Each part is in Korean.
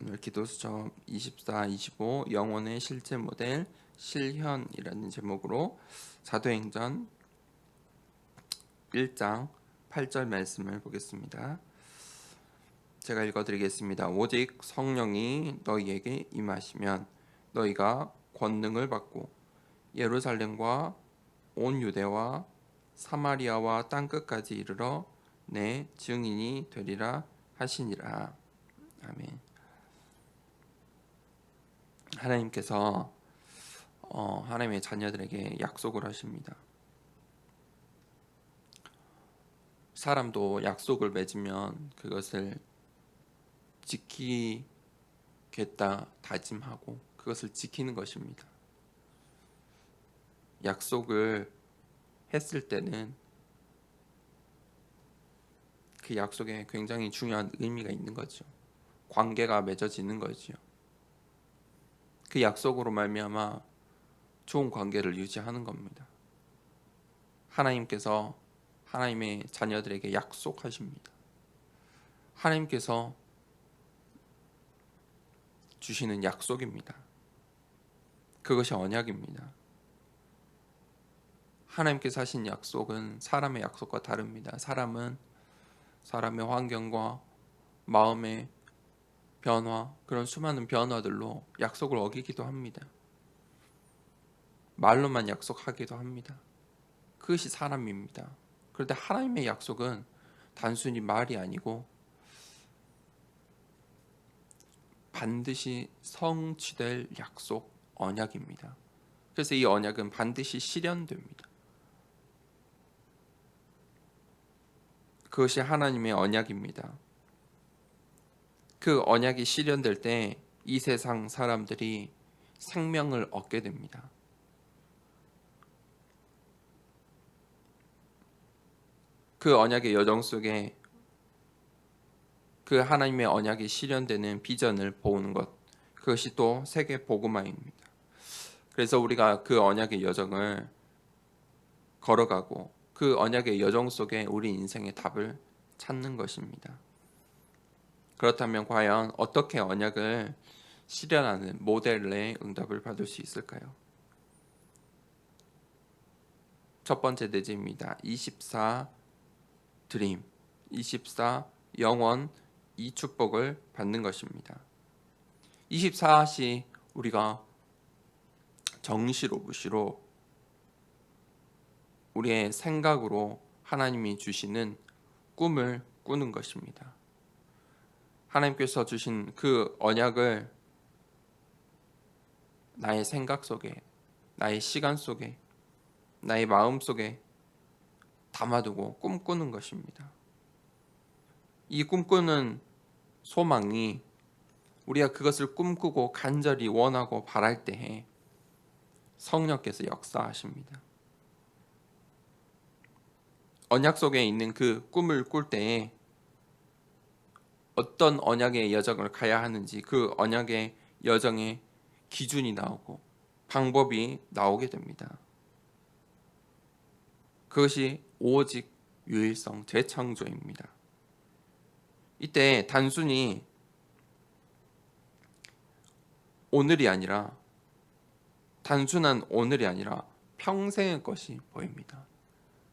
오늘 기도수첩 24, 25 영혼의 실제 모델 실현이라는 제목으로 사도행전 1장 8절 말씀을 보겠습니다. 제가 읽어드리겠습니다. 오직 성령이 너희에게 임하시면 너희가 권능을 받고 예루살렘과 온 유대와 사마리아와 땅끝까지 이르러 내 증인이 되리라 하시니라. 아멘. 하나님께서 하나님의 자녀들에게 약속을 하십니다. 사람도 약속을 맺으면 그것을 지키겠다 다짐하고 그것을 지키는 것입니다. 약속을 했을 때는 그 약속에 굉장히 중요한 의미가 있는 거죠. 관계가 맺어지는 거죠. 그 약속으로 말미암아 좋은 관계를 유지하는 겁니다. 하나님께서 하나님의 자녀들에게 약속하십니다. 하나님께서 주시는 약속입니다. 그것이 언약입니다. 하나님께서 하신 약속은 사람의 약속과 다릅니다. 사람은 사람의 환경과 마음의 변화, 그런 수많은 변화들로 약속을 어기기도 합니다. 말로만 약속하기도 합니다. 그것이 사람입니다. 그런데 하나님의 약속은 단순히 말이 아니고 반드시 성취될 약속, 언약입니다. 그래서 이 언약은 반드시 실현됩니다. 그것이 하나님의 언약입니다. 그 언약이 실현될 때 이 세상 사람들이 생명을 얻게 됩니다. 그 언약의 여정 속에 그 하나님의 언약이 실현되는 비전을 보는 것, 그것이 또 세계 복음화입니다. 그래서 우리가 그 언약의 여정을 걸어가고 그 언약의 여정 속에 우리 인생의 답을 찾는 것입니다. 그렇다면 과연 어떻게 언약을 실현하는 모델의 응답을 받을 수 있을까요? 첫 번째 내지입니다. 24 드림, 24 영원, 이 축복을 받는 것입니다. 24시 우리가 정시로 무시로 우리의 생각으로 하나님이 주시는 꿈을 꾸는 것입니다. 하나님께서 주신 그 언약을 나의 생각 속에, 나의 시간 속에, 나의 마음 속에 담아두고 꿈꾸는 것입니다. 이 꿈꾸는 소망이 우리가 그것을 꿈꾸고 간절히 원하고 바랄 때에 성령께서 역사하십니다. 언약 속에 있는 그 꿈을 꿀 때에 어떤 언약의 여정을 가야 하는지 그 언약의 여정의 기준이 나오고 방법이 나오게 됩니다. 그것이 오직 유일성 재창조입니다. 이때 단순히 단순한 오늘이 아니라 평생의 것이 보입니다.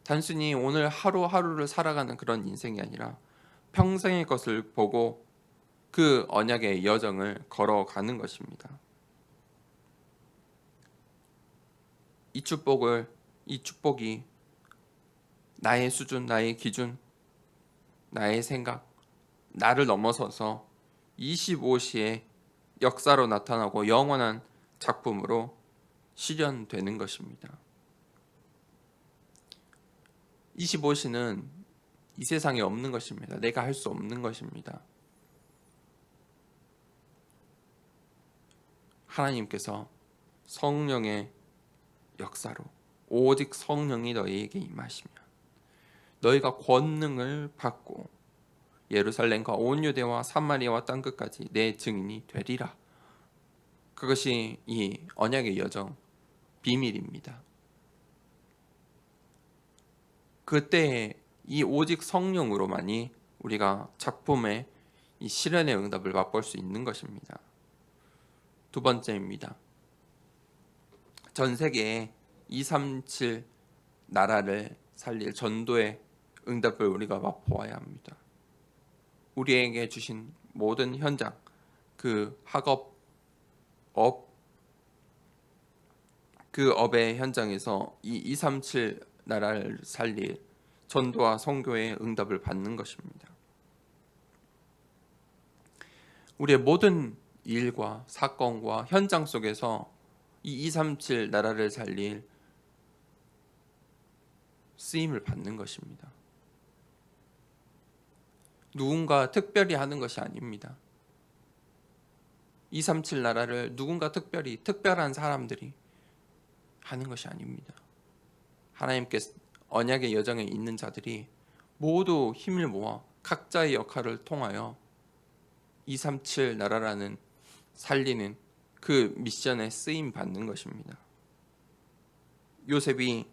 단순히 오늘 하루하루를 살아가는 그런 인생이 아니라 평생의 것을 보고 그 언약의 여정을 걸어가는 것입니다. 이 축복이 나의 수준, 나의 기준, 나의 생각, 나를 넘어서서 25시의 역사로 나타나고 영원한 작품으로 실현되는 것입니다. 25시는 이 세상에 없는 것입니다. 내가 할 수 없는 것입니다. 하나님께서 성령의 역사로 오직 성령이 너희에게 임하시면 너희가 권능을 받고 예루살렘과 온 유대와 사마리아와 땅끝까지 내 증인이 되리라. 그것이 이 언약의 여정 비밀입니다. 그때에 이 오직 성령으로만이 우리가 작품의 이 실현의 응답을 맛볼 수 있는 것입니다. 두 번째입니다. 전 세계에 237 나라를 살릴 전도의 응답을 우리가 맛보아야 합니다. 우리에게 주신 모든 현장, 그 학업, 그 업의 현장에서 이 237 나라를 살릴 전도와 선교의 응답을 받는 것입니다. 우리의 모든 일과 사건과 현장 속에서 이 237 나라를 살릴 쓰임을 받는 것입니다. 누군가 특별히 하는 것이 아닙니다. 237 나라를 누군가 특별히 특별한 사람들이 하는 것이 아닙니다. 하나님께 언약의 여정에 있는 자들이 모두 힘을 모아 각자의 역할을 통하여 237 나라라는 살리는 그 미션에 쓰임 받는 것입니다. 요셉이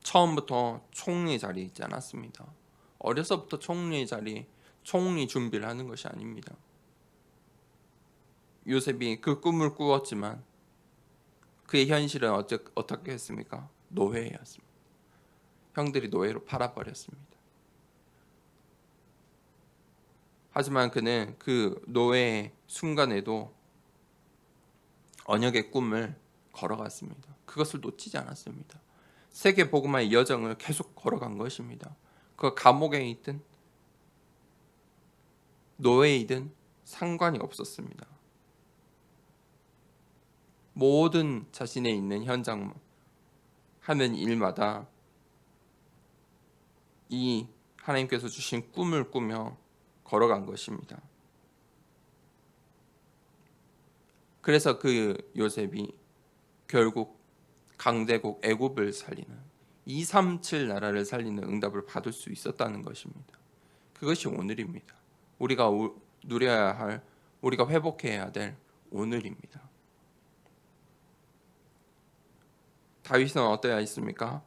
처음부터 총리 자리에 있지 않았습니다. 어려서부터 총리 자리, 총리 준비를 하는 것이 아닙니다. 요셉이 그 꿈을 꾸었지만 그의 현실은 어떻게 했습니까? 노예였습니다. 형들이 노예로 팔아버렸습니다. 하지만 그는 그 노예의 순간에도 언약의 꿈을 걸어갔습니다. 그것을 놓치지 않았습니다. 세계 복음화의 여정을 계속 걸어간 것입니다. 그 감옥에 있든 노예이든 상관이 없었습니다. 모든 자신의 있는 현장 하는 일마다 이 하나님께서 주신 꿈을 꾸며 걸어간 것입니다. 그래서 그 요셉이 결국 강대국 애굽을 살리는 237 나라를 살리는 응답을 받을 수 있었다는 것입니다. 그것이 오늘입니다. 우리가 누려야 할, 우리가 회복해야 될 오늘입니다. 다윗은 어떠해야 했습니까?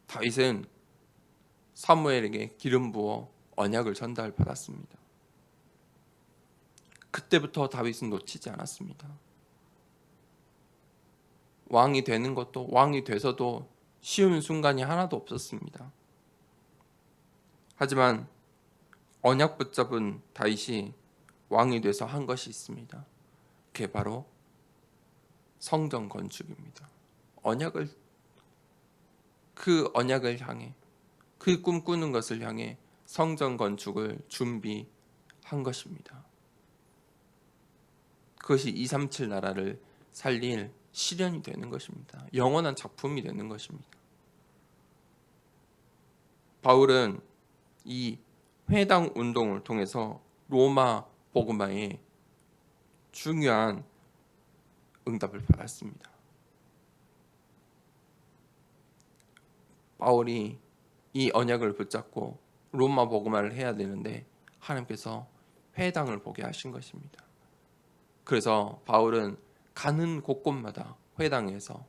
다윗은 사무엘에게 기름 부어 언약을 전달받았습니다. 그때부터 다윗은 놓치지 않았습니다. 왕이 되는 것도, 왕이 돼서도 쉬운 순간이 하나도 없었습니다. 하지만 언약 붙잡은 다윗이 왕이 돼서 한 것이 있습니다. 그게 바로 성전 건축입니다. 그 언약을 향해, 그 꿈꾸는 것을 향해 성전 건축을 준비한 것입니다. 그것이 237 나라를 살릴 실현이 되는 것입니다. 영원한 작품이 되는 것입니다. 바울은 이 회당 운동을 통해서 로마 복음화에 중요한 응답을 받았습니다. 바울이 이 언약을 붙잡고 로마 복음화를 해야 되는데 하나님께서 회당을 보게 하신 것입니다. 그래서 바울은 가는 곳곳마다 회당에서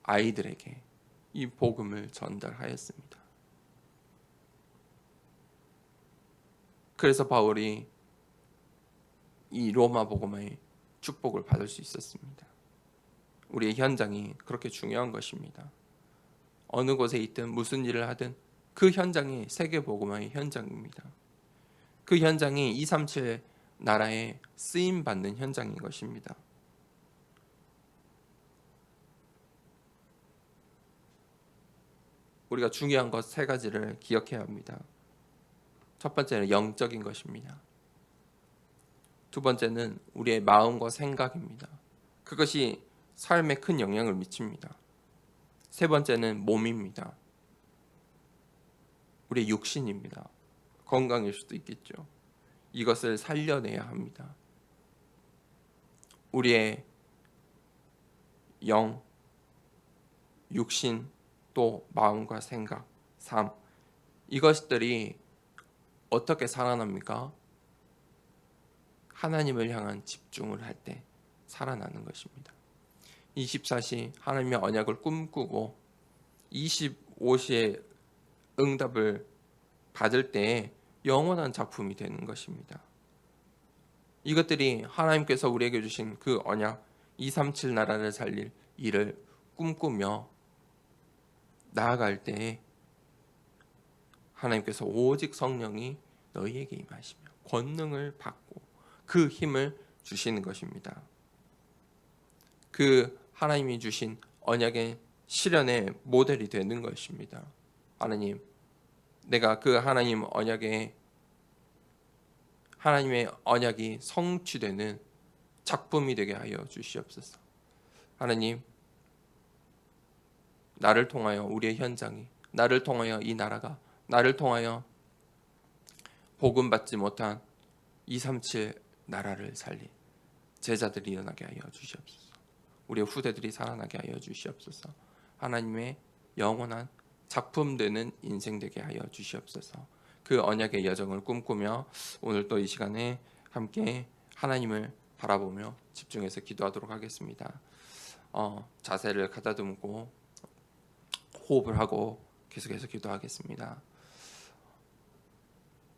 아이들에게 이 복음을 전달하였습니다. 그래서 바울이 이 로마 복음의 축복을 받을 수 있었습니다. 우리의 현장이 그렇게 중요한 것입니다. 어느 곳에 있든 무슨 일을 하든 그 현장이 세계 복음의 현장입니다. 그 현장이 237 나라에 쓰임 받는 현장인 것입니다. 우리가 중요한 것 세 가지를 기억해야 합니다. 첫 번째는 영적인 것입니다. 두 번째는 우리의 마음과 생각입니다. 그것이 삶에 큰 영향을 미칩니다. 세 번째는 몸입니다. 우리의 육신입니다. 건강일 수도 있겠죠. 이것을 살려내야 합니다. 우리의 영, 육신, 또 마음과 생각, 삶, 이것들이 어떻게 살아납니까? 하나님을 향한 집중을 할 때 살아나는 것입니다. 24시 하나님의 언약을 꿈꾸고 25시의 응답을 받을 때 영원한 작품이 되는 것입니다. 이것들이 하나님께서 우리에게 주신 그 언약 237 나라를 살릴 일을 꿈꾸며 나아갈 때 하나님께서 오직 성령이 너희에게 임하시며 권능을 받고 그 힘을 주시는 것입니다. 그 하나님이 주신 언약의 실현의 모델이 되는 것입니다. 하나님, 내가 그 하나님의 언약이 성취되는 작품이 되게 하여 주시옵소서. 하나님, 나를 통하여 우리의 현장이, 나를 통하여 이 나라가, 나를 통하여 복음 받지 못한 237 나라를 살린 제자들이 일어나게 하여 주시옵소서. 우리의 후대들이 살아나게 하여 주시옵소서. 하나님의 영원한 작품되는 인생 되게 하여 주시옵소서. 그 언약의 여정을 꿈꾸며 오늘 또 이 시간에 함께 하나님을 바라보며 집중해서 기도하도록 하겠습니다. 자세를 가다듬고 호흡을 하고 계속해서 기도하겠습니다.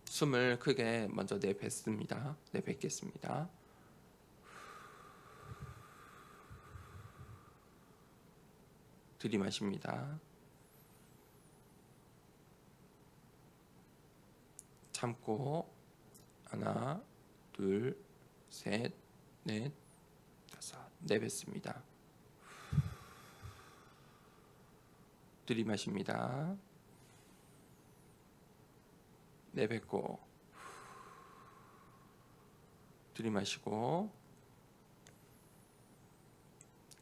숨을 크게 먼저 내뱉습니다. 내뱉겠습니다. 들이마십니다. 참고 하나, 둘, 셋, 넷, 다섯. 내뱉습니다. 들이마십니다. 내뱉고 들이마시고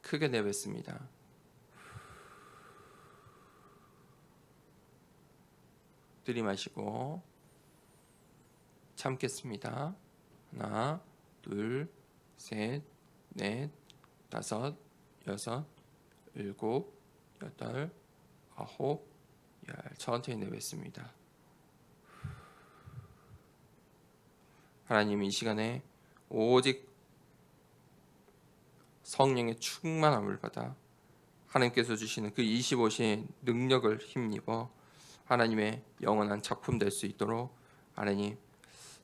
크게 내뱉습니다. 들이마시고 참겠습니다. 하나, 둘, 셋, 넷, 다섯, 여섯, 일곱, 여덟, 아홉, 열. 천천히 내뱉습니다. 하나님, 이 시간에 오직 성령의 충만함을 받아 하나님께서 주시는 그 25시의 능력을 힘입어 하나님의 영원한 작품 될 수 있도록 하나님,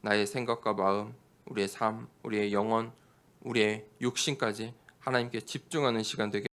나의 생각과 마음, 우리의 삶, 우리의 영혼, 우리의 육신까지 하나님께 집중하는 시간 되게